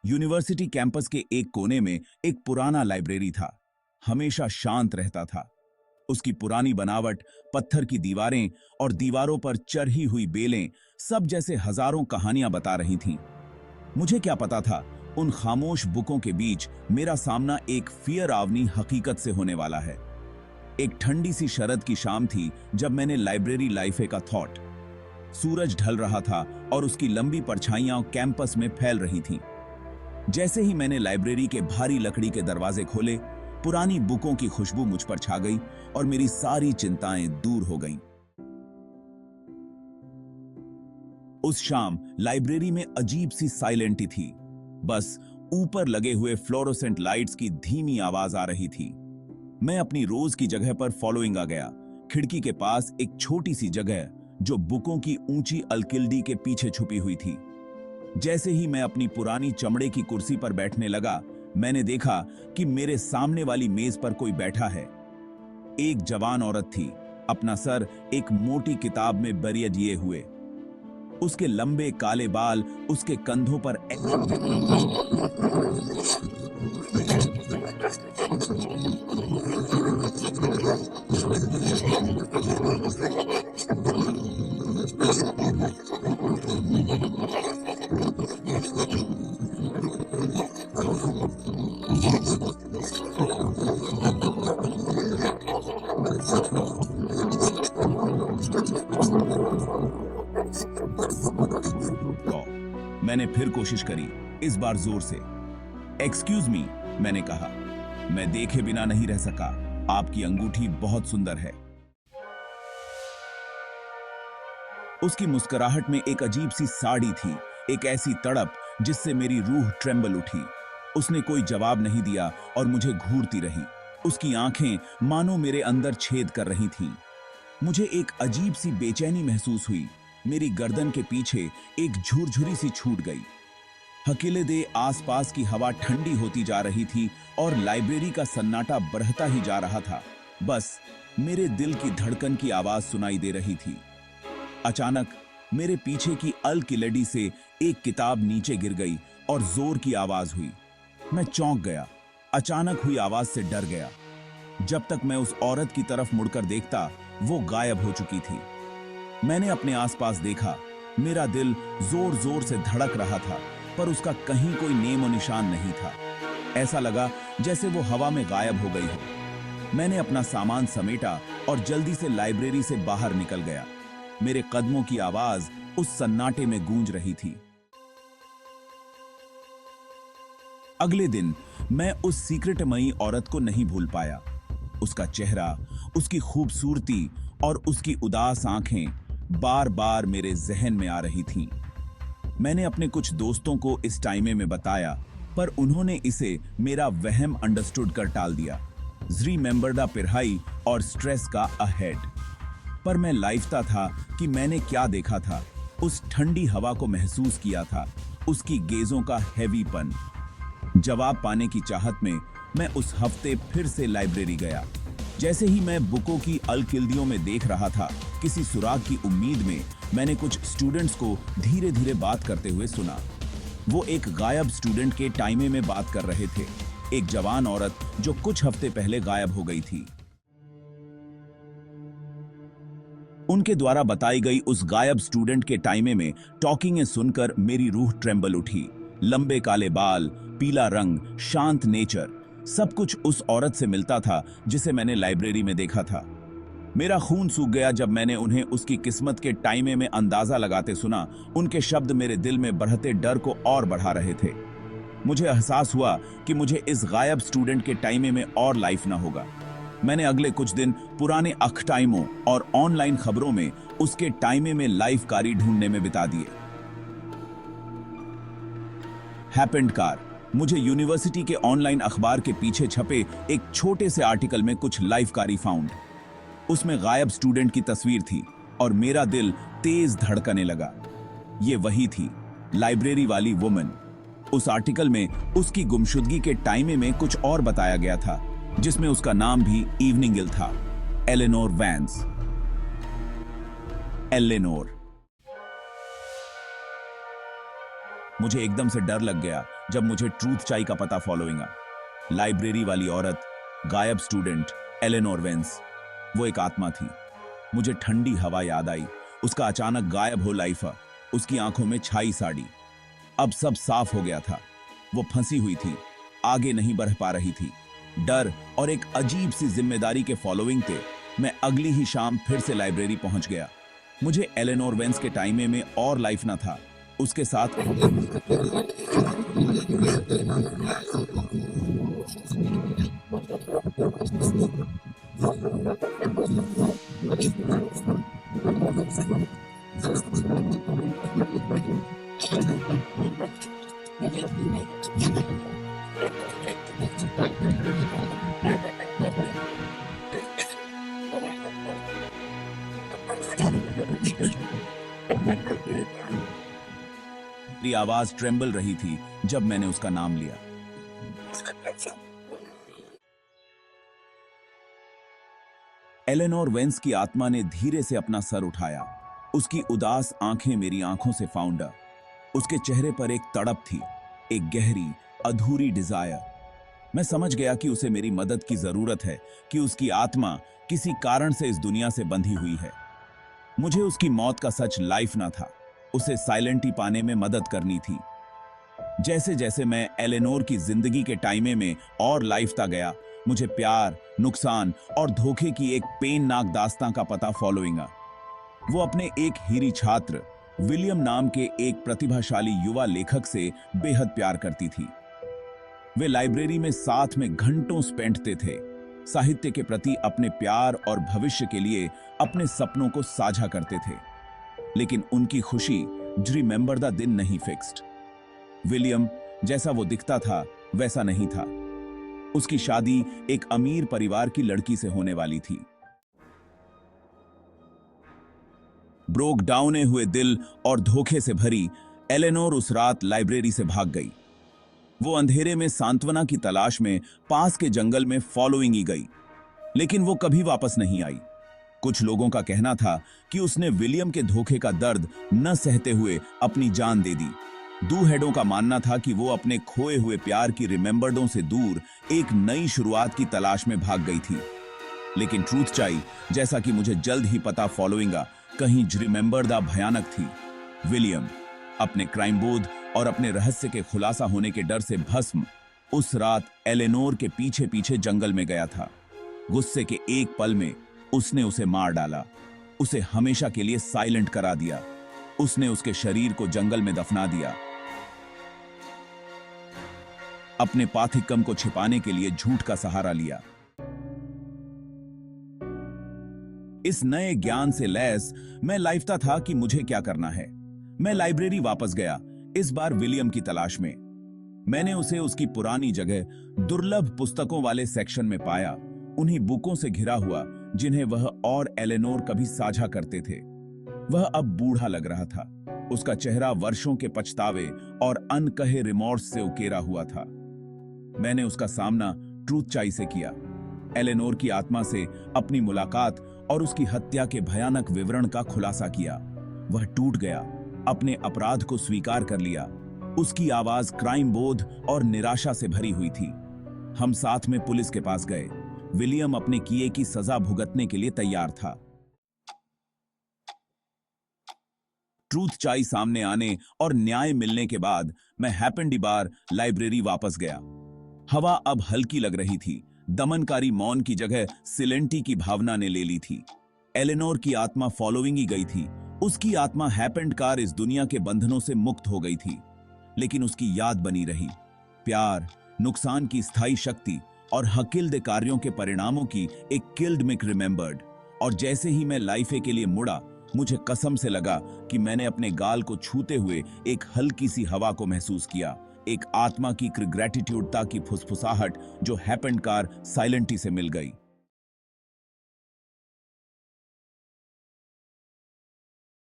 University campus के एक कोने में एक पुराना लाइब्रेरी था। हमेशा शांत रहता था। उसकी पुरानी बनावट, पत्थर की दीवारें और दीवारों पर चढ़ी हुई बेलें सब जैसे हजारों कहानियां बता रही थीं। मुझे क्या पता था, उन खामोश बुकों के बीच मेरा सामना एक फियरावनी हकीकत से होने वाला है। एक ठंडी सी शरद की शाम थी जब मैंने लाइब्रेरी लाइफे का थॉट। सूरज ढल रहा था और उसकी लंबी परछाइयां कैंपस में फैल रही थीं। जैसे ही मैंने लाइब्रेरी के भारी लकड़ी के दरवाजे खोले, पुरानी बुकों की खुशबू मुझ पर छा गई और मेरी सारी चिंताएं दूर हो गईं। उस शाम लाइब्रेरी में अजीब सी साइलेंटी थी। बस ऊपर लगे हुए फ्लोरोसेंट लाइट्स की धीमी आवाज आ रही थी। मैं अपनी रोज की जगह पर फॉलोइंग आ गया। खिड़की के पास एक छोटी सी जगह जो बुकों की ऊंची अलकिल्डी के पीछे छुपी हुई थी। जैसे ही मैं अपनी पुरानी चमड़े की कुर्सी पर बैठने लगा, मैंने देखा कि मेरे सामने वाली मेज पर कोई बैठा है। एक जवान औरत थी, अपना सर एक मोटी किताब में बरिये हुए। उसके लंबे काले बाल उसके कंधों पर मैंने फिर कोशिश करी, इस बार जोर से। एक्सक्यूज मी, मैंने कहा। मैं देखे बिना नहीं रह सका। आपकी अंगूठी बहुत सुंदर है। उसकी मुस्कुराहट में एक अजीब सी साड़ी थी, एक ऐसी तड़प जिससे मेरी रूह ट्रेंबल उठी। उसने कोई जवाब नहीं दिया और मुझे घूरती रही। उसकी आंखें मानो मेरे अंदर छेद कर रही थीं। मुझे एक अजीब सी बेचैनी महसूस हुई। मेरी गर्दन के पीछे एक झुरझुरी सी छूट गई। हकीले दे आसपास की हवा ठंडी होती जा रही थी और लाइब्रेरी का सन्नाटा बढ़ता ही जा रहा था। बस मेरे दिल की धड़कन की आवाज सुनाई दे रही थी। अचानक मेरे पीछे की अलकिलडी से एक किताब नीचे गिर गई और जोर की आवाज हुई। मैं चौंक गया, अचानक हुई आवाज से डर गया। जब तक मैं उस औरत की तरफ मुड़कर देखता, वो गायब हो चुकी थी। मैंने अपने आसपास देखा। मेरा दिल जोर जोर से धड़क रहा था, पर उसका कहीं कोई नेम और निशान नहीं था। ऐसा लगा जैसे वो हवा में गायब हो गई हो। मैंने अपना सामान समेटा और जल्दी से लाइब्रेरी से बाहर निकल गया। मेरे कदमों की आवाज उस सन्नाटे में गूंज रही थी। अगले दिन मैं उस सीक्रेटमयी औरत को नहीं भूल पाया। उसका चेहरा, उसकी खूबसूरती और उसकी उदास आंखें बार बार मेरे जहन में आ रही थीं। मैंने अपने कुछ दोस्तों को इस टाइमे में बताया, पर उन्होंने इसे मेरा वहम अंडरस्टूड कर टाल दिया। रिमेंबर द पिरहाई और स्ट्रेस का अहेड। पर मैं लाइफता था कि मैंने क्या देखा था। उस ठंडी हवा को महसूस किया था, उसकी गेजों का हैवीपन। जवाब पाने की चाहत में मैं उस हफ्ते फिर से लाइब्रेरी गया। जैसे ही मैं बुकों की अलकिल्दियों में देख रहा था, किसी सुराग की उम्मीद में मैंने कुछ स्टूडेंट्स को धीरे धीरे बात करते हुए सुना। वो एक गायब स्टूडेंट के टाइमे में बात कर रहे थे, एक जवान औरत जो कुछ हफ्ते पहले गायब हो गई थी। उनके द्वारा बताई गई उस गायब स्टूडेंट के टाइमे में टॉकिंग सुनकर मेरी रूह ट्रेंबल उठी। लंबे काले बाल, पीला रंग, शांत नेचर, सब कुछ उस औरत से मिलता था जिसे मैंने लाइब्रेरी में देखा था। मेरा खून सूख गया जब मैंने उन्हें उसकी किस्मत के टाइमे में अंदाजा लगाते सुना। उनके शब्द मेरे दिल में बढ़ते डर को और बढ़ा रहे थे। मुझे एहसास हुआ कि मुझे इस गायब स्टूडेंट के टाइमे में और लाइफ ना होगा। मैंने अगले कुछ दिन पुराने अखटाइमों और ऑनलाइन खबरों में उसके टाइमे में लाइफ कारी ढूंढने में बिता दिए। Happened car. मुझे यूनिवर्सिटी के ऑनलाइन अखबार के पीछे छपे एक छोटे से आर्टिकल में कुछ लाइफ कारी फाउंड। उसमें गायब स्टूडेंट की तस्वीर थी और मेरा दिल तेज धड़कने लगा। ये वही थी, लाइब्रेरी वाली वुमन। उस आर्टिकल में उसकी गुमशुदगी के टाइमे में कुछ और बताया गया था, जिसमें उसका नाम भी इवनिंग था, एलेनोर वैंस। एलेनोर। मुझे एकदम से डर लग गया जब मुझे ट्रूथ चाई का पता फॉलोइंग आ। लाइब्रेरी वाली औरत, गायब स्टूडेंट एलेनोर वेंस, वो एक आत्मा थी। मुझे ठंडी हवा याद आई, उसका अचानक गायब हो लाइफा, उसकी आंखों में छाई साड़ी। अब सब साफ हो गया था। वो फंसी हुई थी, आगे नहीं बढ़ पा रही थी। डर और एक अजीब सी जिम्मेदारी के फॉलोइंग थे मैं अगली ही शाम फिर से लाइब्रेरी पहुंच गया। मुझे एलेनोर वेंस के टाइमे में और लाइफ ना था, उसके साथ मेरी आवाज ट्रेंबल रही थी जब मैंने उसका नाम लिया। एलेनोर वेंस की आत्मा ने धीरे से अपना सर उठाया। उसकी उदास आंखें मेरी आंखों से फाउंडर। उसके चेहरे पर एक तड़प थी, एक गहरी अधूरी डिजायर। मैं समझ गया कि उसे मेरी मदद की जरूरत है, कि उसकी आत्मा किसी कारण से इस दुनिया से बंधी हुई है। मुझे उसकी मौत का सच लाइफ ना था, उसे साइलेंटी पाने में मदद करनी थी। जैसे जैसे मैं एलेनोर की जिंदगी के टाइमे में और लाइफता गया, मुझे प्यार, नुकसान और धोखे की एक पेननाक दास्तां का पता फॉलोइंग आ। वो अपने एक हीरी छात्र विलियम नाम के एक प्रतिभाशाली युवा लेखक से बेहद प्यार करती थी। वे लाइब्रेरी में साथ में घंटों स्पेंडते थे, साहित्य के प्रति अपने प्यार और भविष्य के लिए अपने सपनों को साझा करते थे। लेकिन उनकी खुशी रिमेंबर द दिन नहीं फिक्स्ड। विलियम जैसा वो दिखता था वैसा नहीं था। उसकी शादी एक अमीर परिवार की लड़की से होने वाली थी। ब्रोक डाउने हुए दिल और धोखे से भरी एलेनोर उस रात लाइब्रेरी से भाग गई। वो अंधेरे में सांत्वना की तलाश में पास के जंगल में फॉलोइंग ही गई, लेकिन वो कभी वापस नहीं आई। कुछ लोगों का कहना था कि उसने विलियम के धोखे का दर्द न सहते हुए अपनी जान दे दी। दूहेडों का मानना था कि वो अपने खोए हुए प्यार की रिमेंबर्डों से दूर एक नई शुरुआत की तलाश में भाग गई थी। लेकिन ट्रूथ चाई, जैसा कि मुझे जल्द ही पता फॉलोइंगा, कहीं रिमेंबर द भयानक थी। विलियम अपने क्राइम बोध और अपने रहस्य के खुलासा होने के डर से भस्म उस रात एलेनोर के पीछे पीछे जंगल में गया था। गुस्से के एक पल में उसने उसे मार डाला, उसे हमेशा के लिए साइलेंट करा दिया। उसने उसके शरीर को जंगल में दफना दिया, अपने पाथिकम को छिपाने के लिए झूठ का सहारा लिया। इस नए ज्ञान से लैस मैं लाइफता था कि मुझे क्या करना है। मैं लाइब्रेरी वापस गया, इस बार विलियम की तलाश में। मैंने उसे उसकी पुरानी जगह दुर्लभ पुस्तकों वाले सेक्शन में पाया, उन्हीं बुकों से घिरा हुआ जिन्हें वह और एलेनोर कभी साझा करते थे। वह अब बूढ़ा लग रहा था, उसका चेहरा वर्षों के पछतावे और अनकहे रिमोर्स से उकेरा हुआ था। मैंने उसका सामना ट्रूथ चाई से किया, एलेनोर की आत्मा से अपनी मुलाकात और उसकी हत्या के भयानक विवरण का खुलासा किया। वह टूट गया, अपने अपराध को स्वीकार कर लिया। उसकी आवाज क्राइम बोध और निराशा से भरी हुई थी। हम साथ में पुलिस के पास गए। विलियम अपने किए की सजा भुगतने के लिए तैयार था। ट्रूथ चाई सामने आने और न्याय मिलने के बाद मैं हैपेंडी बार लाइब्रेरी वापस गया। हवा अब हल्की लग रही थी, दमनकारी मौन की जगह सिलेंटी की भावना ने ले ली थी। एलेनोर की आत्मा फॉलोइंग ही गई थी, उसकी आत्मा हैपेंड कार इस दुनिया के बंधनों से मुक्त हो गई थी। लेकिन उसकी याद बनी रही, प्यार, नुकसान की स्थायी शक्ति और हकिल्द कार्यों के परिणामों की एक किल्ड मिक रिमेंबर्ड। और जैसे ही मैं लाइफे के लिए मुड़ा, मुझे कसम से लगा कि मैंने अपने गाल को छूते हुए एक हल्की सी हवा को महसूस किया, एक आत्मा की ग्रेटिट्यूडता की फुसफुसाहट जो हैपेंड कार साइलेंटी से मिल गई।